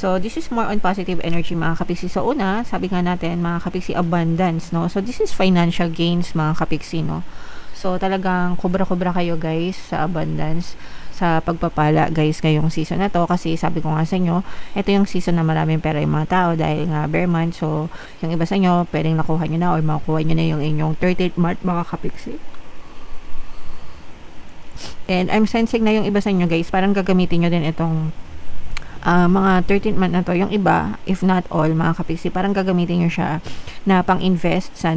So, this is more on positive energy mga kapiksi. So, una, sabi nga natin mga kapiksi, abundance, no? So, this is financial gains mga kapiksi, no? So, talagang kubra-kubra kayo guys sa abundance, sa pagpapala guys ngayong season na to. Kasi sabi ko nga sa inyo, ito yung season na maraming pera yung mga tao dahil nga bear month. So, yung iba sa inyo, pwedeng nakuha nyo na or makukuha nyo na yung inyong 30th month mga kapiksi. And I'm sensing na yung iba sa inyo guys, parang gagamitin nyo din itong mga 13th month na to, yung iba, if not all, mga kapiksi, parang gagamitin nyo siya na pang-invest sa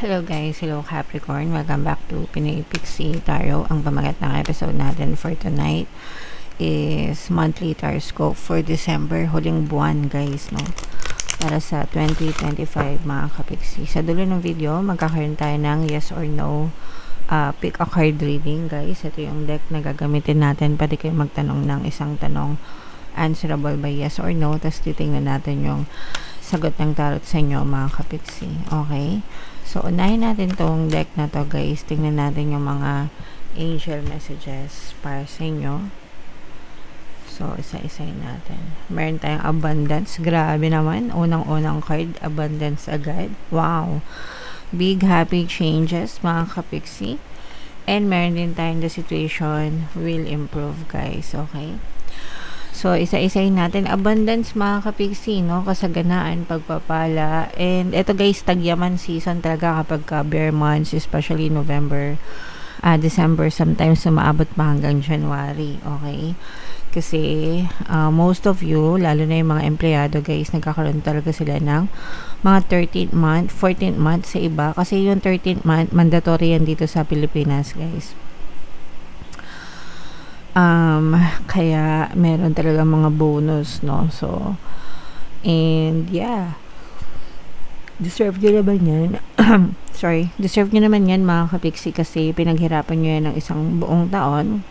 Hello guys, hello Capricorn, welcome back to Pinoy Pixie Tarot. Ang pamagat ng episode natin for tonight is monthly taroscope for December, huling buwan guys, no? Para sa 2025 mga kapiksi. Sa dulo ng video, magkakaroon tayo ng yes or no pick a card reading guys. Ito yung deck na gagamitin natin. Pwede kayo magtanong ng isang tanong answerable by yes or no. Tapos titingnan natin yung sagot ng tarot sa inyo mga kapiksi. Okay? So, unahin natin tong deck na to guys. Tingnan natin yung mga angel messages para sa inyo. So, isa-isayin natin. Meron tayong abundance. Grabe naman. Unang-unang card, abundance agad. Wow. Big happy changes, mga kapiksi. And meron din tayong the situation will improve, guys. Okay? So, isa-isayin natin. Abundance, mga kapiksi, no? Kasaganaan, pagpapala. And ito, guys, tagyaman season talaga kapag bear months, especially November, December, sometimes sumaabot pa hanggang January. Okay? Kasi most of you, lalo na yung mga empleyado guys, nagkakaroon talaga sila ng mga 13th month, 14th month sa iba. Kasi yung 13th month, mandatory yan dito sa Pilipinas guys. Kaya meron talaga mga bonus, no? So, and yeah, deserve nyo naman yan. Sorry, deserve nyo naman yan mga kapiksi kasi pinaghirapan nyo yan ng isang buong taon.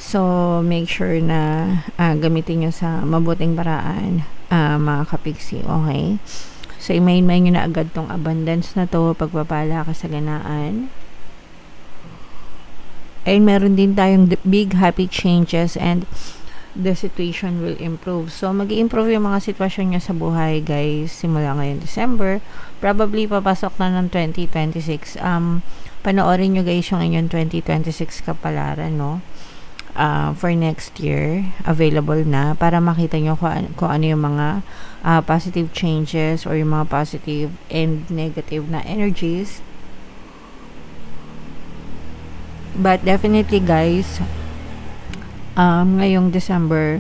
So, make sure na gamitin nyo sa mabuting paraan, mga kapiksi, okay? So, i-main nyo na agad tong abundance na to, pagpapala, kasaganaan. And meron din tayong big happy changes and the situation will improve. So, mag-i-improve yung mga sitwasyon nyo sa buhay, guys, simula ngayon December. Probably, papasok na ng 2026. Panoorin nyo, guys, yung inyong 2026 kapalaran, no? For next year, available na para makita nyo kung ano yung mga positive changes or yung mga positive and negative na energies. But definitely guys, ngayong December,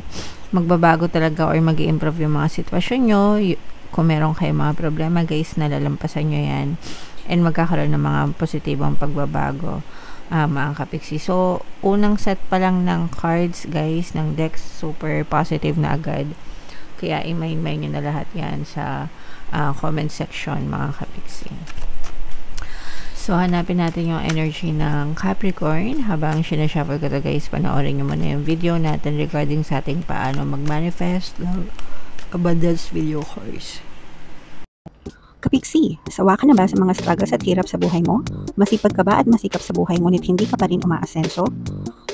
magbabago talaga or mag-i-improve yung mga sitwasyon nyo. Kung meron kayo mga problema guys, nalalampasan nyo yan and magkakaroon ng mga positibong pagbabago, mga kapiksi. So, unang set pa lang ng cards guys, ng decks, super positive na agad. Kaya i-main nyo na lahat yan sa comment section mga kapiksi. So, hanapin natin yung energy ng Capricorn. Habang sinashuffle ko to guys, panoorin nyo muna yung video natin regarding sa ating paano mag-manifest ng abundance video course. Kapiksi, sawa ka na ba sa mga struggles at hirap sa buhay mo? Masipag ka ba at masikap sa buhay ngunit hindi ka pa rin umaasenso?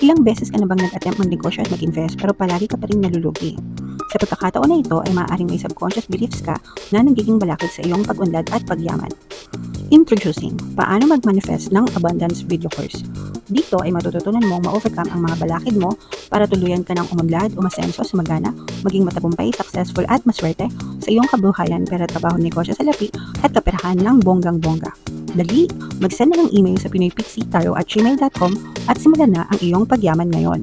Ilang beses ka na bang nag-attempt magnegosyo at mag-invest pero palagi ka pa rin nalulugi? Sa pagkakataon na ito ay maaaring may subconscious beliefs ka na nagiging balakid sa iyong pag-unlad at pagyaman. Introducing, paano mag-manifest ng abundance video course. Dito ay matututunan mong ma-overcome ang mga balakid mo para tuluyan ka ng umunlad, umasenso, sumagana, maging matagumpay, successful at maswerte sa iyong kabuhayan, pera, trabaho, negosyo sa lapi at kaperahan ng bonggang-bongga. Dali, mag-send na ng email sa pinoypixitaro@gmail.com at simulan na ang iyong pagyaman ngayon.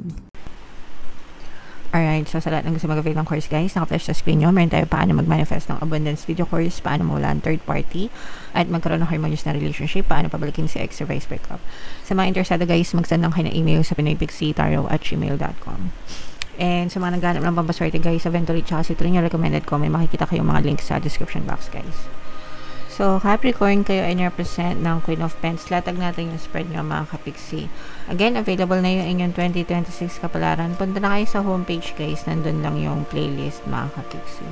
Alright, so sa lahat ng gusto mag-avail ng course guys, naka-flash sa screen nyo, meron tayo paano mag-manifest ng abundance video course, paano mawala ang third party, at magkaroon ng harmonious na relationship, paano pabalikin si ex or vice breakup. Sa mga interesado guys, mag-send lang kayo ng email sa pinoypixitaro@gmail.com. And sa mga naghanap ng pampaswerte guys, sa Venturi tsaka si Trin, recommended ko, may makikita kayong mga links sa description box guys. So, Capricorn, kayo ay represent ng Queen of Pentacles. Latag natin yung spread nyo mga kapiksi. Again, available na yung inyong 2026 kapalaran. Punta na kayo sa homepage guys. Nandun lang yung playlist mga kapiksi.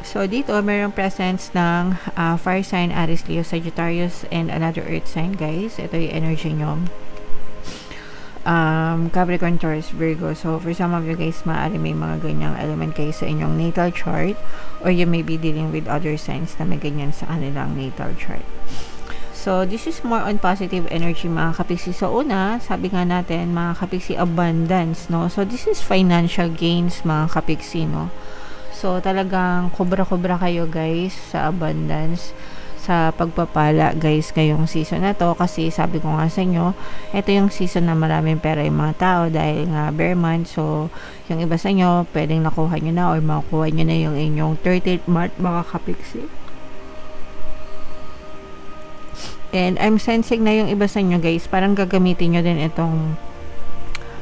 So, dito, mayroong presence ng fire sign, Aries, Leo, Sagittarius, and another earth sign, guys. Ito yung energy nyo. Capricorn, Taurus, Virgo. So, for some of you guys, maaari may mga ganyang element kayo sa inyong natal chart, or you may be dealing with other signs na may ganyan sa kanilang natal chart. So, this is more on positive energy, mga kapiksi. So, una, sabi nga natin, mga kapiksi, abundance, no? So, this is financial gains, mga kapiksi, no? So, talagang kubra-kubra kayo, guys, sa abundance, sa pagpapala, guys, ngayong season na to. Kasi, sabi ko nga sa inyo, ito yung season na maraming pera yung mga tao dahil nga bear month. So, yung iba sa inyo, pwedeng nakuha nyo na or makukuha nyo na yung inyong 30th month, mga kapiksi. And I'm sensing na yung iba sa inyo, guys, parang gagamitin nyo din itong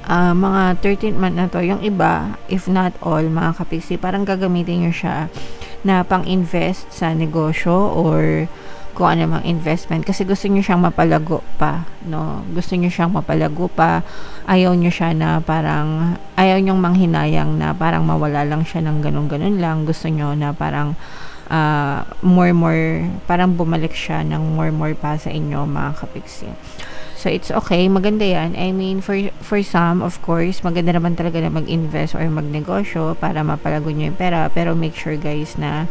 mga 13th month na to. Yung iba, if not all, mga kapiksi, parang gagamitin nyo siya na pang-invest sa negosyo or kung ano mang investment. Kasi gusto nyo siyang mapalago pa, no? Gusto nyo siyang mapalago pa. Ayaw nyo siya na parang, ayaw nyong manghinayang na parang mawala lang siya ng ganun-ganun lang. Gusto nyo na parang more, parang bumalik siya ng more pa sa inyo, mga kapiksi. So, it's okay. Maganda yan. I mean, for some, of course, maganda naman talaga na mag-invest or magnegosyo para mapalago nyo yung pera. Pero make sure, guys, na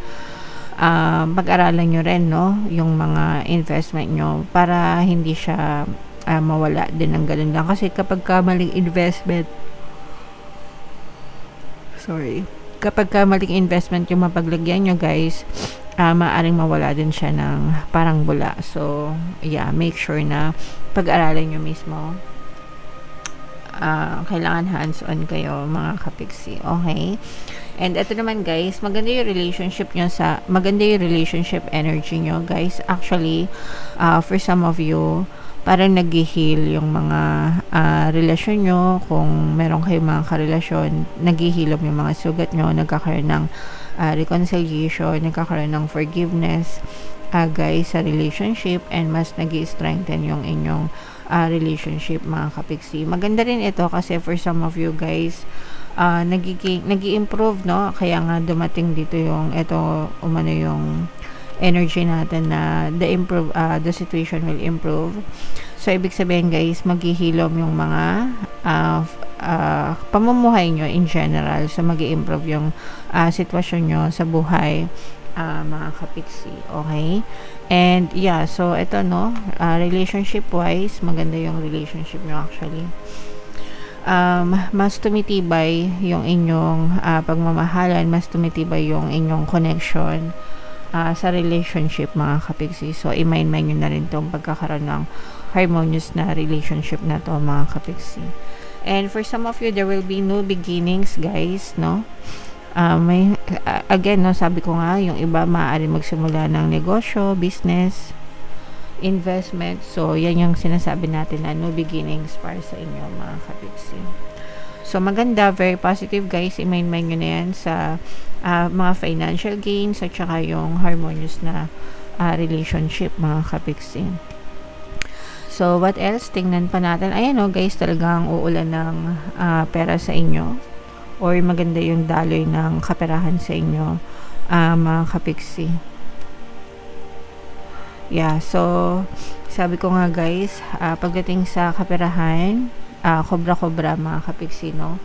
pag-aralan nyo rin, no? Yung mga investment nyo para hindi siya mawala din ng ganun lang. Kasi kapag maling investment, kapag maling investment yung mapaglagyan nyo, guys, maaaring mawala din siya ng parang bula. So, yeah, make sure na pag-aralan nyo mismo. Kailangan hands-on kayo, mga kapiksi. Okay? And ito naman, guys, maganda yung relationship energy nyo, guys. Actually, for some of you, parang nag-heal yung mga relasyon nyo. Kung meron kayong mga karelasyon, nag-heal yung mga sugat nyo, nagkakaroon ng reconciliation, nagkakaroon ng forgiveness, guys, sa relationship, and mas nag-i-strengthen yung inyong relationship, mga kapiksi. Maganda rin ito kasi for some of you, guys, nag-i-improve, no? Kaya nga dumating dito yung yung energy natin na the situation will improve. So, ibig sabihin, guys, maghihilom yung mga pamumuhay nyo in general. So, mag-i-improve yung sitwasyon nyo sa buhay, mga kapiksi. Okay? And, yeah, so, ito, no, relationship-wise, maganda yung relationship nyo actually. Mas tumitibay yung inyong pagmamahalan, mas tumitibay yung inyong connection sa relationship, mga kapiksi. So, i-mind nyo na rin itong pagkakaroon ng harmonious na relationship na to, mga kapiksi. And for some of you, there will be new beginnings, guys, no? Again, no, sabi ko nga, yung iba maaari magsimula ng negosyo, business, investment. So, yan yung sinasabi natin na new beginnings para sa inyo, mga kapiksi. So, maganda, very positive, guys. I-mind nyo na yan sa mga financial gains at saka yung harmonious na relationship, mga kapiksi. So, what else? Tingnan pa natin. Ayan, o, guys, talagang uulan ng pera sa inyo. Or maganda yung daloy ng kaperahan sa inyo, mga kapiksi. Yeah, so, sabi ko nga, guys, pagdating sa kaperahan, kobra-kobra, mga kapiksi, no?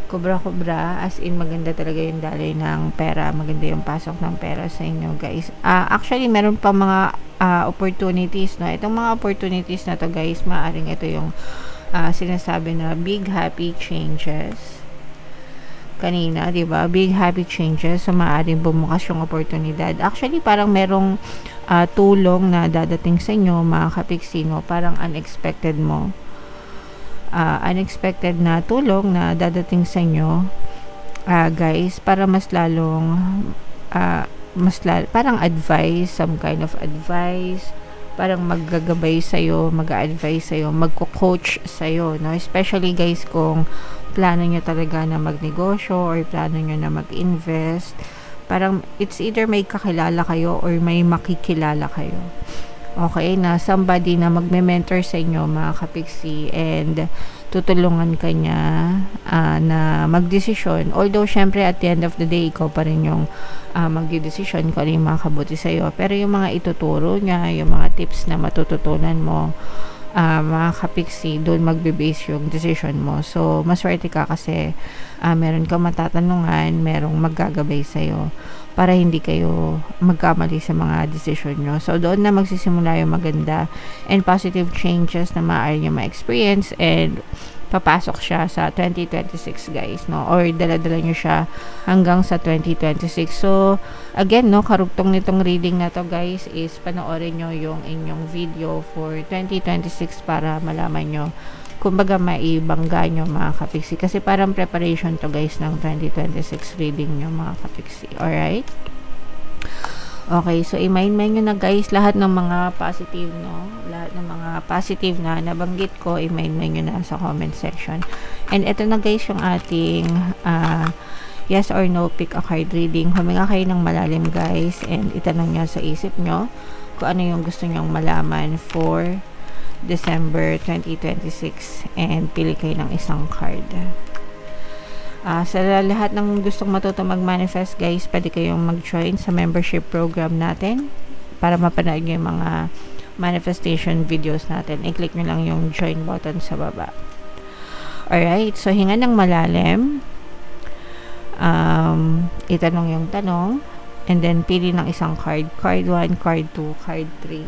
Kobra-kobra, as in maganda talaga yung daloy ng pera, maganda yung pasok ng pera sa inyo, guys. Actually, meron pa mga opportunities, no? Itong mga opportunities na to, guys, maaaring ito yung sinasabi na big happy changes. Kanina, di ba? Big happy changes. So, maaaring bumukas yung oportunidad. Actually, parang merong tulong na dadating sa inyo, mga kapiksi, no? Parang unexpected mo. Unexpected na tulong na dadating sa inyo, guys, para mas lalong parang advice, some kind of advice, parang maggagabay sa'yo, mag-a-advise sa'yo, magko-coach sa'yo, no? Especially, guys, kung plano nyo talaga na magnegosyo or plano nyo na mag-invest, parang it's either may kakilala kayo or may makikilala kayo. Okay, na somebody na magme-mentor sa inyo, mga kapiksi, and tutulungan ka niya na magdesisyon. Although, syempre, at the end of the day, ikaw pa rin yung magdidesisyon kung ano yung makakabuti sa'yo. Pero yung mga ituturo niya, yung mga tips na matututunan mo, mga kapiksi, doon magbe-base yung decision mo. So, maswerte ka kasi meron kang matatanungan, merong maggagabay sa'yo para hindi kayo magkamali sa mga decision nyo. So, doon na magsisimula yung maganda and positive changes na maaari nyo ma-experience and papasok siya sa 2026 guys, no? Or dala-dala nyo siya hanggang sa 2026. So, again, no, karugtong nitong reading na to guys is panoorin nyo yung inyong video for 2026 para malaman nyo, kumbaga maibangga nyo mga kapiksi. Kasi parang preparation to guys ng 2026 reading nyo mga kapiksi. Alright? Okay, so i-mind nyo na guys lahat ng mga positive, no? Lahat ng mga positive na nabanggit ko, i-mind nyo na sa comment section. And ito na guys yung ating yes or no pick a card reading. Huminga kayo ng malalim guys and itanong nyo sa isip nyo kung ano yung gusto nyong malaman for December 2026 and pili kayo ng isang card. Sa lahat ng gustong matuto mag-manifest guys, pwede kayong mag-join sa membership program natin para mapanood nyo yung mga manifestation videos natin. I-click nyo lang yung join button sa baba. Alright, so hinga ng malalim, itanong yung tanong and then pili ng isang card. Card 1, card 2, card 3.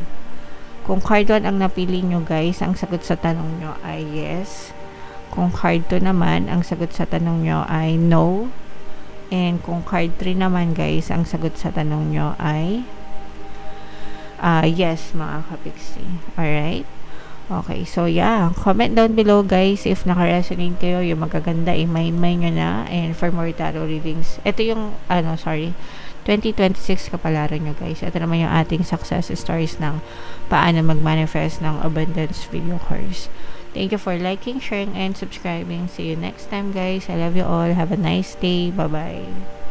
Kung card 1 ang napili nyo guys, ang sagot sa tanong nyo ay yes. Kung card 2 naman, ang sagot sa tanong nyo ay no. And kung card 3 naman guys, ang sagot sa tanong nyo ay yes mga kapiksi. Alright? Okay, so yeah. Comment down below guys if naka-resonate kayo, yung magaganda, i-mind nyo na. And for more tarot readings, ito yung, 2026 kapalaran nyo guys. Ito naman yung ating success stories ng paano mag-manifest ng abundance video course. Thank you for liking, sharing, and subscribing. See you next time guys. I love you all. Have a nice day. Bye-bye.